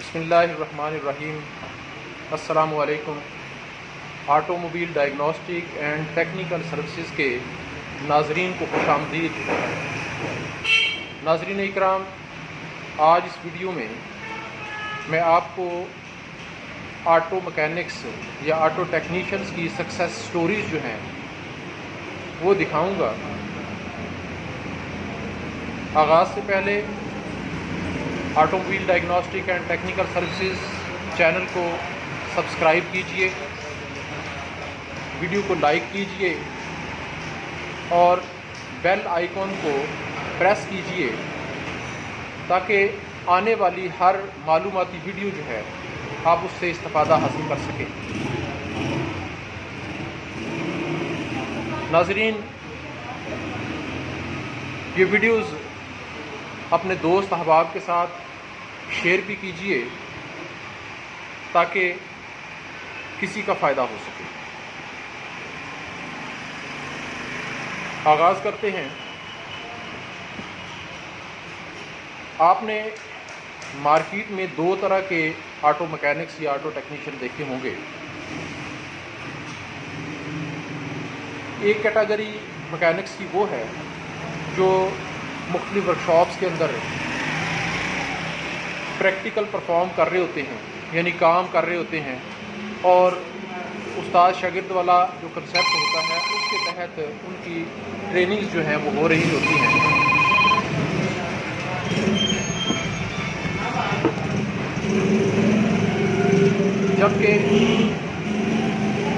بسم اللہ الرحمن الرحیم۔ السلام علیکم۔ Auto mobile diagnostic and technical services کے ناظرین کو خوش آمدید۔ ناظرین اکرام، آج اس ویڈیو میں آپ کو آٹو مکینکس یا آٹو ٹیکنیشینز کی سکسیس سٹوریز جو ہیں وہ دکھاؤں گا۔ آغاز سے پہلے auto mobile diagnostic and technical services channel کو سبسکرائب کیجئے، ویڈیو کو لائک کیجئے اور بیل آئیکن کو پریس کیجئے تاکہ آنے والی ہر معلوماتی ویڈیو جو ہے آپ اس سے استفادہ حاصل کر سکیں۔ ناظرین، یہ ویڈیوز اپنے دوست احباب کے ساتھ شیئر بھی کیجئے تاکہ کسی کا فائدہ ہو سکے۔ آغاز کرتے ہیں۔ آپ نے مارکیٹ میں دو طرح کے آٹو مکینکس یا آٹو ٹیکنیشین دیکھے ہوں گے۔ ایک کیٹیگری مکینکس کی وہ ہے جو مختلف ورکشاپس کے اندر پریکٹیکل پرفارم کر رہے ہوتے ہیں، یعنی کام کر رہے ہوتے ہیں، اور استاد شاگرد والا جو کنسیپٹ ہوتا ہے اس کے تحت ان کی ٹریننگز جو ہیں وہ ہو رہی ہوتی ہیں۔ جبکہ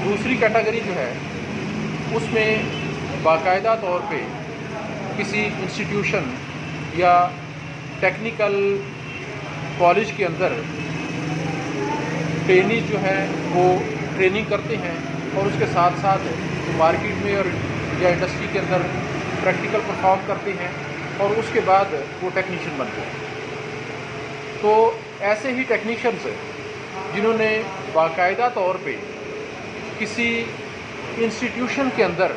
دوسری کیٹیگری جو ہے اس میں باقاعدہ طور پہ کسی انسٹیٹیوشن یا ٹیکنیکل کالج کے اندر ٹرینیز جو ہیں وہ ٹریننگ کرتے ہیں اور اس کے ساتھ ساتھ مارکیٹ میں اور یا انڈسٹری کے اندر پریکٹیکل پرفارم کرتے ہیں اور اس کے بعد وہ ٹیکنیشین بنتے ہیں۔ تو ایسے ہی ٹیکنیشینز جنہوں نے باقاعدہ طور پہ کسی انسٹیٹیوشن کے اندر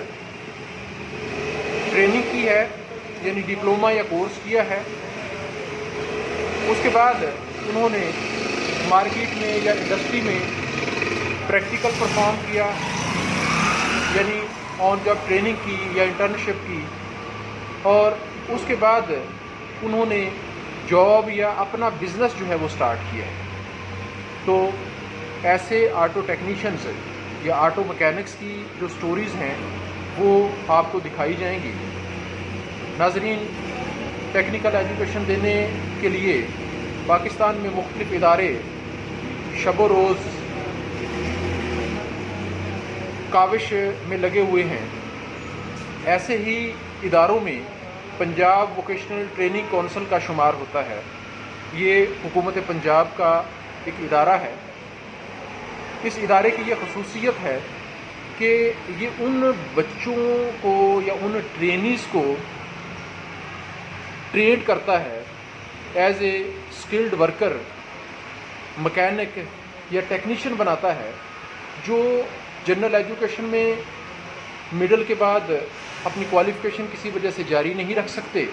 ٹریننگ کی ہے، یعنی ڈپلومہ یا کورس کیا ہے، اس کے بعد انہوں نے مارکیٹ میں یا انڈسٹری میں پریکٹیکل پرفارم کیا، یعنی آن جاب ٹریننگ کی یا انٹرنشپ کی، اور اس کے بعد انہوں نے جاب یا اپنا بزنس جو ہے وہ سٹارٹ کیا ہے۔ تو ایسے آٹو ٹیکنیشینز یا آٹو مکینکس کی جو سٹوریز ہیں وہ آپ کو دکھائی جائیں گی۔ ناظرین، ٹیکنیکل ایجوکیشن دینے کے لیے پاکستان میں مختلف ادارے شب و روز کاوش میں لگے ہوئے ہیں۔ ایسے ہی اداروں میں پنجاب ووکیشنل ٹریننگ کونسل کا شمار ہوتا ہے۔ یہ حکومت پنجاب کا ایک ادارہ ہے۔ اس ادارے کی یہ خصوصیت ہے کہ یہ ان بچوں کو یا ان ٹرینیز کو ٹرینڈ کرتا ہے as a skilled worker, mechanic یا ٹیکنیشین بناتا ہے، جو جنرل ایجوکیشن میں مڈل کے بعد اپنی کوالیفیکیشن کسی وجہ سے جاری نہیں رکھ سکتے،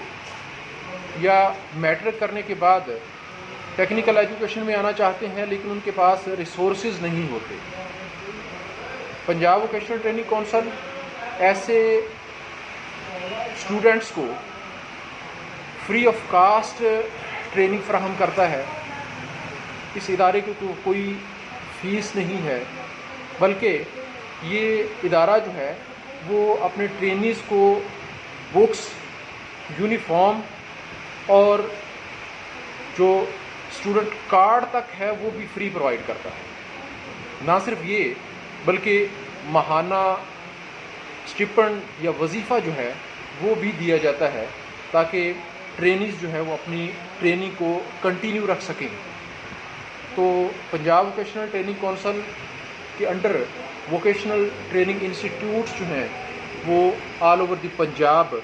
یا میٹرک کرنے کے بعد ٹیکنیکل ایجوکیشن میں آنا چاہتے ہیں لیکن ان کے پاس ریسورسز نہیں ہوتے۔ پنجاب ووکیشنل ٹریننگ کونسل ایسے اسٹوڈنٹس کو فری آف کاسٹ ٹریننگ فراہم کرتا ہے۔ اس ادارے کو کوئی فیس نہیں ہے، بلکہ یہ ادارہ جو ہے وہ اپنے ٹرینیز کو بکس، یونیفارم اور جو اسٹوڈنٹ کارڈ تک ہے وہ بھی فری پرووائڈ کرتا ہے۔ نہ صرف یہ بلکہ ماہانہ اسٹیپنڈ یا وظیفہ جو ہے وہ بھی دیا جاتا ہے تاکہ ٹرینیز جو ہے وہ اپنی ٹریننگ کو کنٹینیو رکھ سکیں۔ تو پنجاب ووکیشنل ٹریننگ کونسل کے انڈر ووکیشنل ٹریننگ انسٹیٹیوٹس جو ہیں وہ all over the Punjab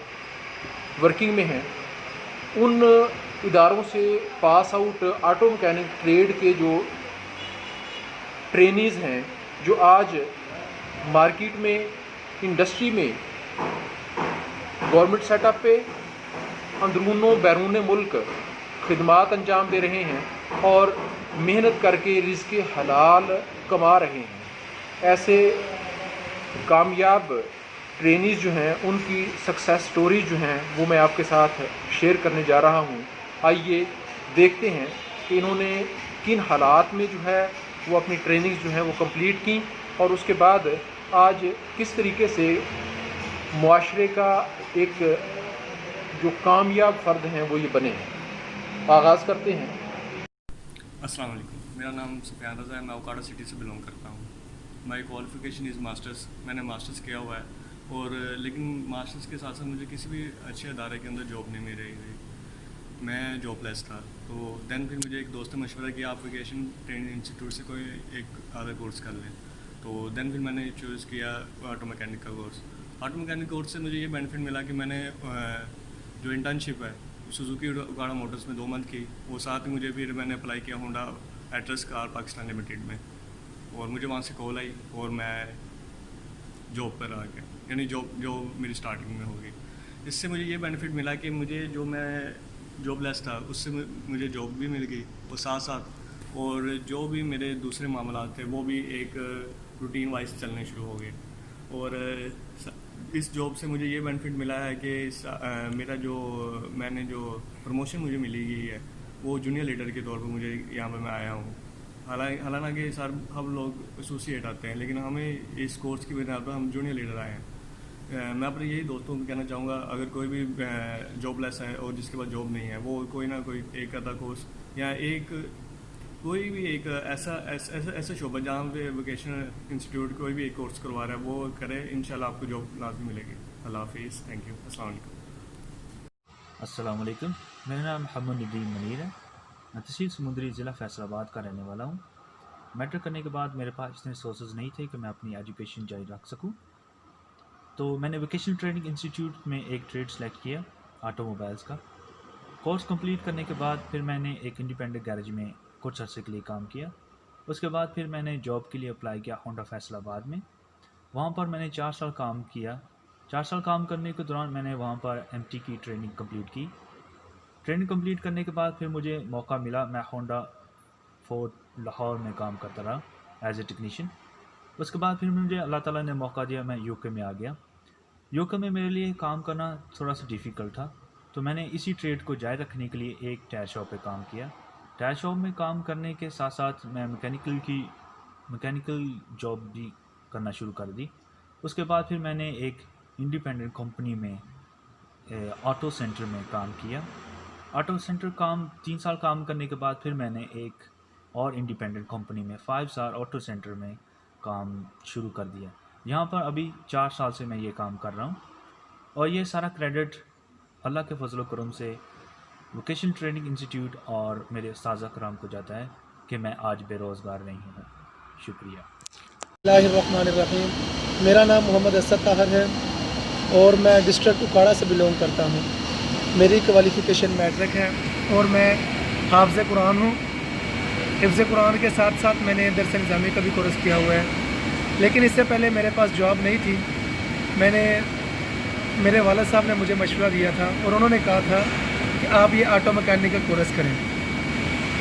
working میں ہیں۔ ان اداروں سے pass out auto mechanic trade کے جو ٹرینیز ہیں، جو آج مارکیٹ میں، انڈسٹری میں، گورنمنٹ سیٹ اپ پہ اندرون و بیرون ملک خدمات انجام دے رہے ہیں اور محنت کر کے رزق حلال کما رہے ہیں۔ ایسے کامیاب ٹرینیز جو ہیں ان کی سکسیس سٹوری جو ہیں وہ میں آپ کے ساتھ شیئر کرنے جا رہا ہوں۔ آئیے دیکھتے ہیں کہ انہوں نے کن حالات میں جو ہے وہ اپنی ٹریننگز جو ہیں وہ کمپلیٹ کی، اور اس کے بعد آج کس طریقے سے معاشرے کا ایک جو کامیاب فرد ہیں وہ یہ بنے ہیں۔ آغاز کرتے ہیں۔ السلام علیکم، میرا نام سفیان رضا ہے، میں اوکاڑا سٹی سے بلونگ کرتا ہوں۔ مائی کوالیفیکیشن از ماسٹرس، میں نے ماسٹرس کیا ہوا ہے، اور لیکن ماسٹرس کے ساتھ ساتھ مجھے کسی بھی اچھے ادارے کے اندر جاب نہیں مل رہی تھی، میں جاب لیس تھا۔ تو دین پھر مجھے ایک دوست نے مشورہ کیا آپ ویکیشن ٹریننگ انسٹیٹیوٹ سے کوئی ایک آدھا کورس کر لیں، تو دین پھر میں نے چوز کیا آٹو میکینک کا کورس۔ آٹو میکینک کورس سے مجھے یہ بینیفٹ ملا کہ میں نے جو انٹرنشپ ہے سوزوکی اوکاڑا موٹرس میں 2 منتھ کی، وہ ساتھ ہی مجھے پھر میں نے اپلائی کیا ہونڈا ایٹرس کار پاکستان لمیٹیڈ میں، اور مجھے وہاں سے کال آئی اور میں جاب پر آ گیا، یعنی جو میری اسٹارٹنگ میں ہوگی۔ اس سے مجھے یہ بینیفٹ ملا کہ مجھے جو میں جاب لیس تھا اس سے مجھے جاب بھی مل گئی، اور ساتھ ساتھ اور جو بھی میرے دوسرے معاملات تھے وہ بھی ایک روٹین وائز چلنے شروع ہو گئے۔ اور اس جاب سے مجھے یہ بینیفٹ ملا ہے کہ میرا میں نے جو پروموشن مجھے ملی گئی ہے وہ جونیئر لیڈر کے طور پر مجھے یہاں پہ میں آیا ہوں۔ حالانکہ ہم لوگ ایسوسیٹ آتے ہیں، لیکن ہمیں اس کورس کی بنا پر ہم جونیئر لیڈر آئے ہیں۔ میں اپنے یہی دوستوں کو کہنا چاہوں گا، اگر کوئی بھی جاب لیس ہے اور جس کے پاس جاب نہیں ہے، وہ کوئی نہ کوئی ایک آدھا کورس یا کوئی بھی ایک ایسا شعبہ جہاں پہ ووکیشنل انسٹیٹیوٹ کوئی بھی ایک کورس کروا رہا ہے وہ کرے، انشاءاللہ آپ کو جاب لازمی ملے گی۔ اللہ حافظ، تھینک یو، السلام علیکم۔ السلام علیکم، میرا نام محمد الدین منیر ہے، میں تحصیل سمندری ضلع فیصل آباد کا رہنے والا ہوں۔ میٹرک کرنے کے بعد میرے پاس اتنے سورسز نہیں تھے کہ میں اپنی ایجوکیشن جاری رکھ سکوں، تو میں نے ووکیشنل ٹریننگ انسٹیٹیوٹ میں ایک ٹریڈ سلیکٹ کیا آٹو موبائلز کا۔ کورس کمپلیٹ کرنے کے بعد پھر میں نے ایک انڈیپینڈنٹ گیرج میں کچھ عرصے کے لیے کام کیا۔ اس کے بعد پھر میں نے جاب کے لیے اپلائی کیا ہونڈا فیصل آباد میں، وہاں پر میں نے 4 سال کام کیا۔ 4 سال کام کرنے کے دوران میں نے وہاں پر MT کی ٹریننگ کمپلیٹ کی۔ ٹریننگ کمپلیٹ کرنے کے بعد پھر مجھے موقع ملا، میں ہونڈا فورٹ لاہور میں کام کرتا رہا ایز اے ٹیکنیشین۔ اس کے بعد پھر مجھے اللہ تعالیٰ نے موقع دیا، میں UK میں آ گیا۔ UK میں میرے لیے کام کرنا تھوڑا سا ڈیفیکلٹ تھا، تو میں نے اسی ٹریڈ کو جاری رکھنے کے لیے ایک ٹائر شاپ پہ کام کیا۔ ٹائر شاپ میں کام کرنے کے ساتھ ساتھ میں میکینیکل جاب بھی کرنا شروع کر دی۔ اس کے بعد پھر میں نے ایک انڈیپینڈنٹ کمپنی میں آٹو سینٹر میں کام کیا۔ آٹو سینٹر 3 سال کام کرنے کے بعد پھر میں نے ایک اور انڈیپینڈنٹ کمپنی میں 5 اسٹار آٹو سینٹر میں کام شروع کر دیا۔ یہاں پر ابھی 4 سال سے میں یہ کام کر رہا ہوں، اور یہ سارا کریڈٹ اللہ کے فضل و کرم سے ووکیشنل ٹریننگ انسٹیٹیوٹ اور میرے اساتذہ کرام کو جاتا ہے کہ میں آج بے روزگار نہیں ہوں۔ شکریہ۔ بسم اللہ الرحمن الرحیم، میرا نام محمد اسد طاہر ہے اور میں ڈسٹرکٹ اوکاڑا سے بلونگ کرتا ہوں۔ میری کوالیفیکیشن میٹرک ہے اور میں حافظ قرآن ہوں۔ حفظ قرآن کے ساتھ ساتھ میں نے درس نظامی کا بھی کورس کیا ہوا ہے، لیکن اس سے پہلے میرے پاس جاب نہیں تھی۔ میرے والد صاحب نے مجھے مشورہ دیا تھا اور انہوں نے کہا تھا کہ آپ یہ آٹو میکینک کا کورس کریں،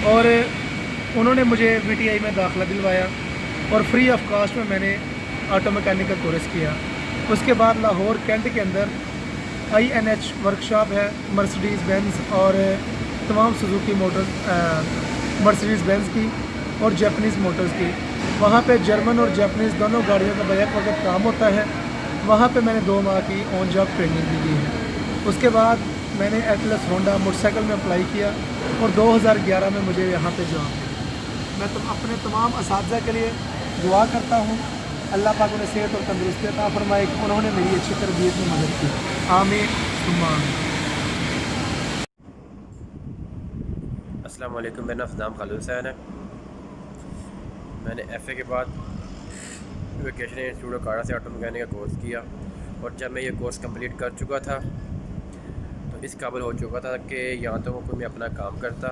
اور انہوں نے مجھے VTI میں داخلہ دلوایا اور فری آف کاسٹ میں نے آٹو میکینک کا کورس کیا۔ اس کے بعد لاہور کینٹ کے اندر INH ورکشاپ ہے، مرسڈیز بینز اور تمام سوزوکی موٹرز، مرسڈیز بینز کی اور جیپنیز موٹرز کی، وہاں پہ جرمن اور جیپنیز دونوں گاڑیوں کا بیک وقت کام ہوتا ہے۔ وہاں پہ میں نے 2 ماہ کی آن جاب ٹریننگ بھی دی ہے۔ اس کے بعد میں نے ایٹلس ہونڈا موٹر سائیکل میں اپلائی کیا اور 2011 میں مجھے یہاں پہ جاب ملی۔ میں اپنے تمام اساتذہ کے لیے دعا کرتا ہوں، اللہ پاک انہیں صحت اور تندرستی عطا فرمائے کہ انہوں نے میری اچھی تربیت میں مدد کی۔ آمین ثم آمین۔ السلام علیکم، میرا نام فضام خالد حسین ہے۔ میں نے FA کے بعد ووکیشنل انسٹیٹیوٹ اوکاڑا سے آٹو میکینک کا کورس کیا، اور جب میں یہ کورس کمپلیٹ کر چکا تھا تو اس قابل ہو چکا تھا کہ یہاں تو میں اپنا کام کرتا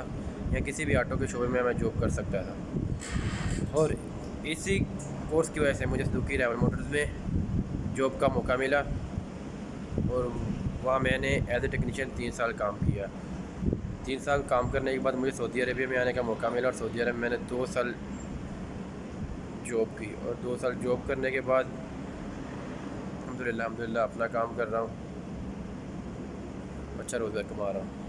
یا کسی بھی آٹو کے شعبے میں جاب کر سکتا تھا، اور اسی کورس کی وجہ سے مجھے سوزوکی ریول موٹرز میں جاب کا موقع ملا، اور وہاں میں نے ایز اے ٹیکنیشین 3 سال کام کیا۔ 3 سال کام کرنے کے بعد مجھے سعودی عربیہ میں آنے کا موقع ملا، اور سعودی عرب میں نے 2 سال جاب کی، اور 2 سال جاب کرنے کے بعد الحمدللہ اپنا کام کر رہا ہوں، اچھا روزگار کما رہا ہوں۔